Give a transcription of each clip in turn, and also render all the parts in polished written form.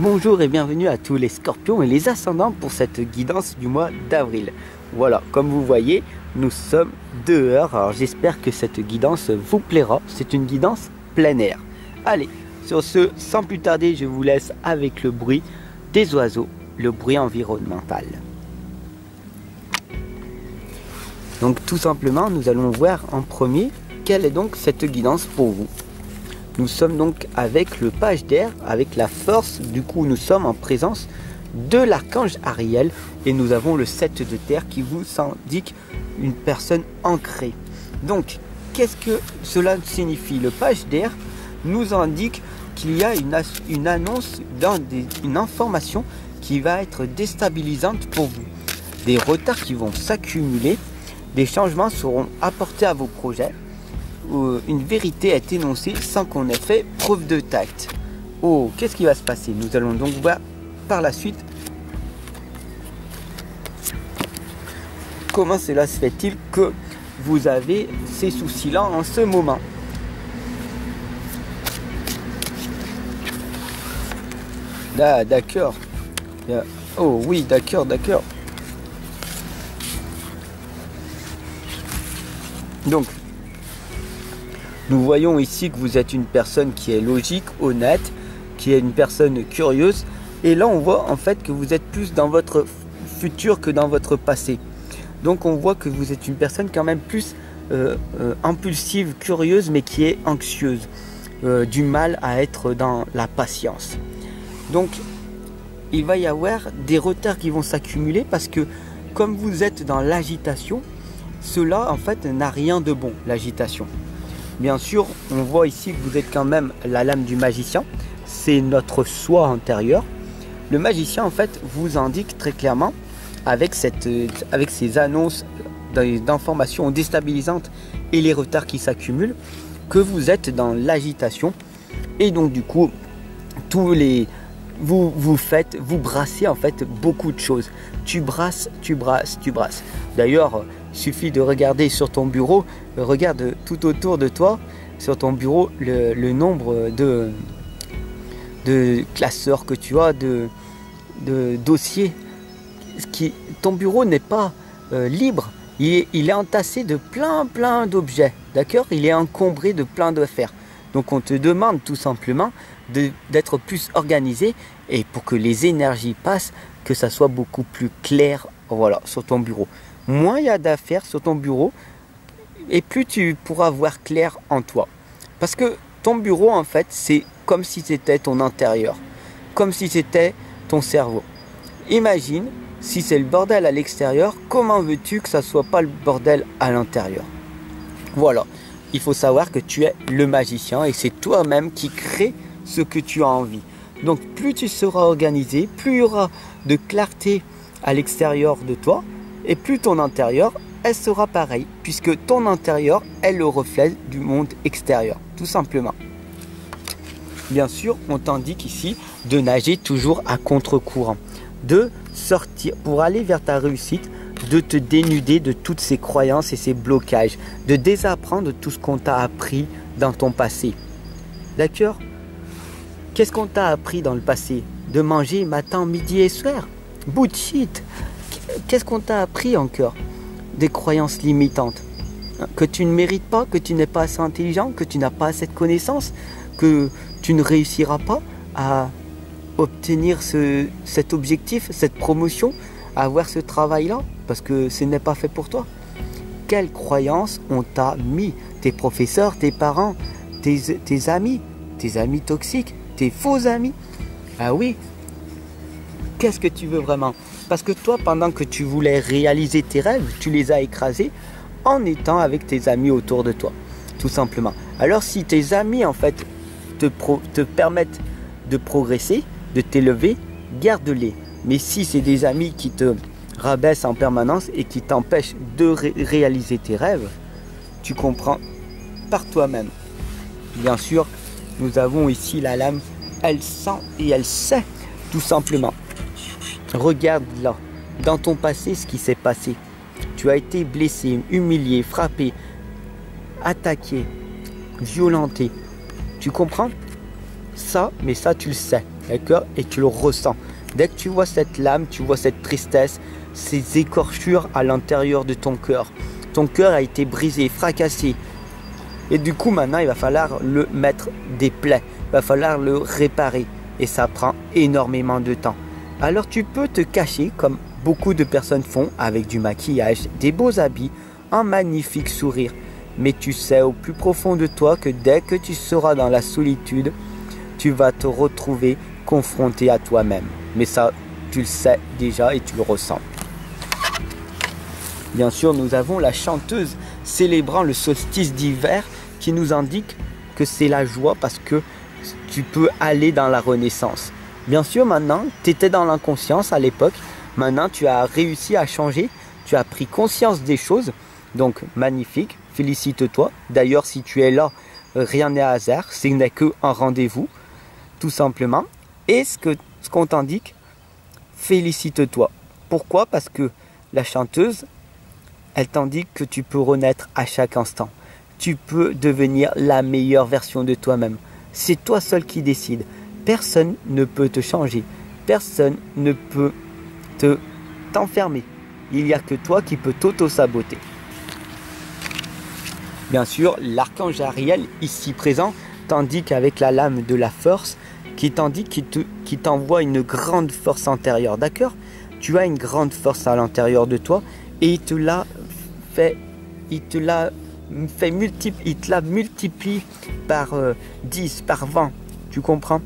Bonjour et bienvenue à tous les scorpions et les ascendants pour cette guidance du mois d'avril. Voilà, comme vous voyez, nous sommes dehors. Alors j'espère que cette guidance vous plaira. C'est une guidance plein air. Allez, sur ce, sans plus tarder, je vous laisse avec le bruit des oiseaux, le bruit environnemental. Donc tout simplement, nous allons voir en premier quelle est donc cette guidance pour vous. Nous sommes donc avec le page d'air, avec la force. Du coup, nous sommes en présence de l'archange Ariel et nous avons le 7 de terre qui vous indique une personne ancrée. Donc, qu'est-ce que cela signifie? Le page d'air nous indique qu'il y a une annonce, une information qui va être déstabilisante pour vous. Des retards qui vont s'accumuler, des changements seront apportés à vos projets. Une vérité est énoncée sans qu'on ait fait preuve de tact. Oh, qu'est-ce qui va se passer? Nous allons donc voir par la suite comment cela se fait-il que vous avez ces soucis-là en ce moment. Ah, d'accord. Oh oui, d'accord. Donc, nous voyons ici que vous êtes une personne qui est logique, honnête, qui est une personne curieuse. Et là, on voit en fait que vous êtes plus dans votre futur que dans votre passé. Donc, on voit que vous êtes une personne quand même plus impulsive, curieuse, mais qui est anxieuse. Du mal à être dans la patience. Donc, il va y avoir des retards qui vont s'accumuler parce que comme vous êtes dans l'agitation, cela en fait n'a rien de bon, l'agitation. Bien sûr, on voit ici que vous êtes quand même la lame du magicien. C'est notre soi intérieur. Le magicien, en fait, vous indique très clairement, avec ces annonces d'informations déstabilisantes et les retards qui s'accumulent, que vous êtes dans l'agitation. Et donc, du coup, vous brassez en fait beaucoup de choses. Tu brasses. D'ailleurs, il suffit de regarder sur ton bureau, regarde tout autour de toi, sur ton bureau, le nombre de classeurs que tu as, de dossiers. Ton bureau n'est pas libre, il est entassé de plein d'objets, d'accord? Il est encombré de plein d'affaires. Donc on te demande tout simplement d'être plus organisé et pour que les énergies passent, que ça soit beaucoup plus clair, voilà, sur ton bureau. Moins il y a d'affaires sur ton bureau et plus tu pourras voir clair en toi. Parce que ton bureau, en fait, c'est comme si c'était ton intérieur, comme si c'était ton cerveau. Imagine, si c'est le bordel à l'extérieur, comment veux-tu que ça soit pas le bordel à l'intérieur? Voilà, il faut savoir que tu es le magicien et c'est toi-même qui crée ce que tu as envie. Donc plus tu seras organisé, plus il y aura de clarté à l'extérieur de toi et plus ton intérieur, elle sera pareille puisque ton intérieur est le reflet du monde extérieur, tout simplement. Bien sûr, on t'indique ici de nager toujours à contre-courant, de sortir pour aller vers ta réussite, de te dénuder de toutes ces croyances et ces blocages, de désapprendre tout ce qu'on t'a appris dans ton passé. D'accord? Qu'est-ce qu'on t'a appris dans le passé? De manger matin, midi et soir? Bullshit! Qu'est-ce qu'on t'a appris encore? Des croyances limitantes. Que tu ne mérites pas, que tu n'es pas assez intelligent, que tu n'as pas assez de connaissances, que tu ne réussiras pas à obtenir cet objectif, cette promotion, à avoir ce travail-là, parce que ce n'est pas fait pour toi. Quelles croyances on t'a mis? Tes professeurs, tes parents, tes amis toxiques, tes faux amis? Ah oui, qu'est-ce que tu veux vraiment? Parce que toi, pendant que tu voulais réaliser tes rêves, tu les as écrasés en étant avec tes amis autour de toi, tout simplement. Alors si tes amis, en fait, te permettent de progresser, de t'élever, garde-les. Mais si c'est des amis qui te rabaissent en permanence et qui t'empêchent de réaliser tes rêves, tu comprends par toi-même. Bien sûr, nous avons ici la lame, elle sent et elle sait, tout simplement. Regarde là, dans ton passé, ce qui s'est passé. Tu as été blessé, humilié, frappé, attaqué, violenté. Tu comprends? Ça, mais ça tu le sais. d'accord? Et tu le ressens. Dès que tu vois cette lame, tu vois cette tristesse, ces écorchures à l'intérieur de ton cœur. Ton cœur a été brisé, fracassé. Et du coup, maintenant, il va falloir le mettre des plaies. Il va falloir le réparer. Et ça prend énormément de temps. Alors, tu peux te cacher, comme beaucoup de personnes font, avec du maquillage, des beaux habits, un magnifique sourire. Mais tu sais au plus profond de toi que dès que tu seras dans la solitude, tu vas te retrouver confronté à toi-même. Mais ça, tu le sais déjà et tu le ressens. Bien sûr, nous avons la chanteuse célébrant le solstice d'hiver qui nous indique que c'est la joie parce que tu peux aller dans la renaissance. Bien sûr, maintenant, tu étais dans l'inconscience à l'époque. Maintenant, tu as réussi à changer. Tu as pris conscience des choses. Donc, magnifique. Félicite-toi. D'ailleurs, si tu es là, rien n'est hasard. Ce n'est qu'un rendez-vous, tout simplement. Et ce qu'on t'indique, félicite-toi. Pourquoi? Parce que la chanteuse, elle t'indique que tu peux renaître à chaque instant. Tu peux devenir la meilleure version de toi-même. C'est toi seul qui décides. Personne ne peut te changer. Personne ne peut t'enfermer. Il n'y a que toi qui peux t'auto-saboter. Bien sûr, l'archange Ariel, ici présent, t'indique avec la lame de la force, qui t'indique, qui t'envoie une grande force intérieure. D'accord? Tu as une grande force à l'intérieur de toi et il te la multiplie par 10, par 20. Tu comprends?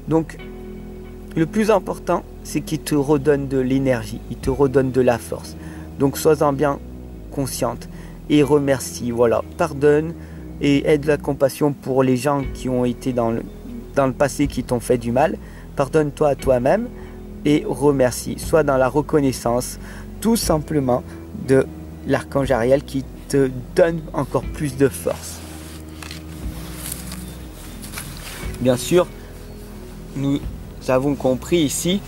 Donc, le plus important, c'est qu'il te redonne de l'énergie, il te redonne de la force. Donc, sois-en bien consciente et remercie. Voilà, pardonne et aie de la compassion pour les gens qui ont été dans le passé, qui t'ont fait du mal. Pardonne-toi à toi-même et remercie. Sois dans la reconnaissance, tout simplement, de l'archange Ariel qui te donne encore plus de force. Bien sûr, nous avons compris ici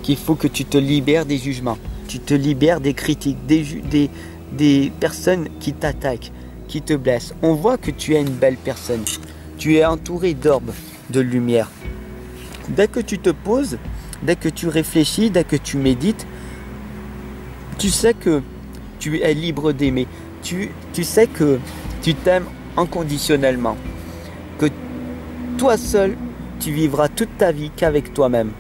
qu'il faut que tu te libères des jugements, tu te libères des critiques, des personnes qui t'attaquent, qui te blessent. On voit que tu es une belle personne, tu es entouré d'orbes, de lumière. Dès que tu te poses, dès que tu réfléchis, dès que tu médites, tu sais que tu es libre d'aimer. Tu sais que tu t'aimes inconditionnellement. Que toi seul, tu vivras toute ta vie qu'avec toi-même.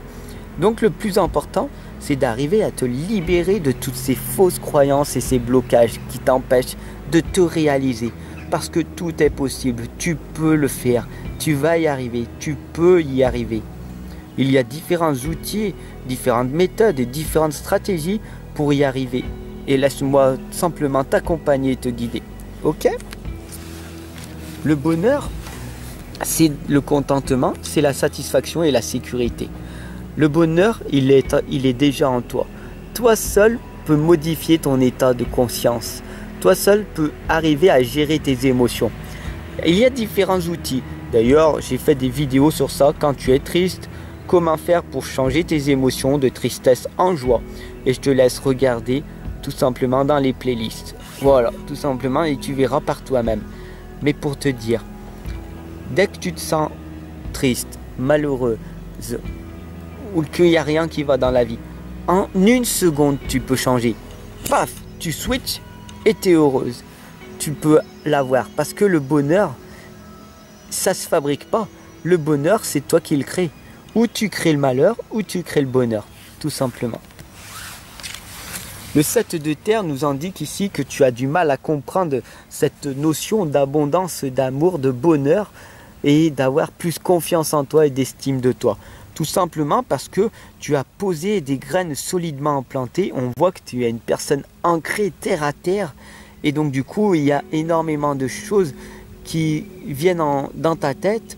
Donc le plus important, c'est d'arriver à te libérer de toutes ces fausses croyances et ces blocages qui t'empêchent de te réaliser. Parce que tout est possible, tu peux le faire, tu vas y arriver, tu peux y arriver. Il y a différents outils, différentes méthodes et différentes stratégies pour y arriver. Et laisse-moi simplement t'accompagner et te guider. Ok? Le bonheur, c'est le contentement, c'est la satisfaction et la sécurité. Le bonheur, il est déjà en toi. Toi seul peux modifier ton état de conscience. Toi seul peux arriver à gérer tes émotions. Il y a différents outils. D'ailleurs, j'ai fait des vidéos sur ça quand tu es triste. Comment faire pour changer tes émotions de tristesse en joie. Et je te laisse regarder tout simplement dans les playlists. Voilà, tout simplement, et tu verras par toi-même. Mais pour te dire, dès que tu te sens triste, malheureuse, ou qu'il n'y a rien qui va dans la vie, en une seconde, tu peux changer. Paf, tu switches et tu es heureuse. Tu peux l'avoir parce que le bonheur, ça ne se fabrique pas. Le bonheur, c'est toi qui le crée. Ou tu crées le malheur, ou tu crées le bonheur, tout simplement. Le 7 de terre nous indique ici que tu as du mal à comprendre cette notion d'abondance, d'amour, de bonheur et d'avoir plus confiance en toi et d'estime de toi. Tout simplement parce que tu as posé des graines solidement implantées. On voit que tu es une personne ancrée terre à terre. Et donc du coup, il y a énormément de choses qui viennent dans ta tête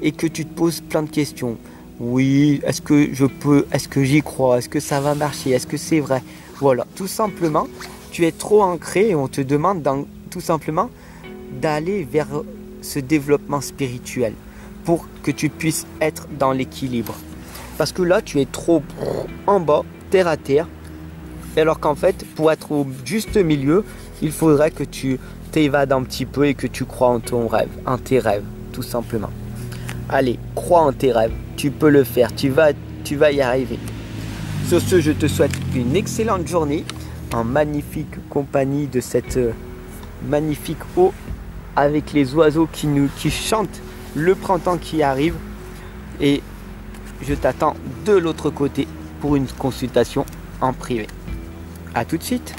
et que tu te poses plein de questions. Oui, est-ce que je peux, est-ce que j'y crois, est-ce que ça va marcher, est-ce que c'est vrai? Voilà, tout simplement, tu es trop ancré et on te demande tout simplement d'aller vers ce développement spirituel pour que tu puisses être dans l'équilibre. Parce que là, tu es trop en bas, terre à terre, alors qu'en fait, pour être au juste milieu, il faudrait que tu t'évades un petit peu et que tu crois en ton rêve, en tes rêves, tout simplement. Allez, crois en tes rêves, tu peux le faire, tu vas y arriver. Sur ce, je te souhaite une excellente journée en magnifique compagnie de cette magnifique eau avec les oiseaux qui chantent le printemps qui arrive. Et je t'attends de l'autre côté pour une consultation en privé. À tout de suite.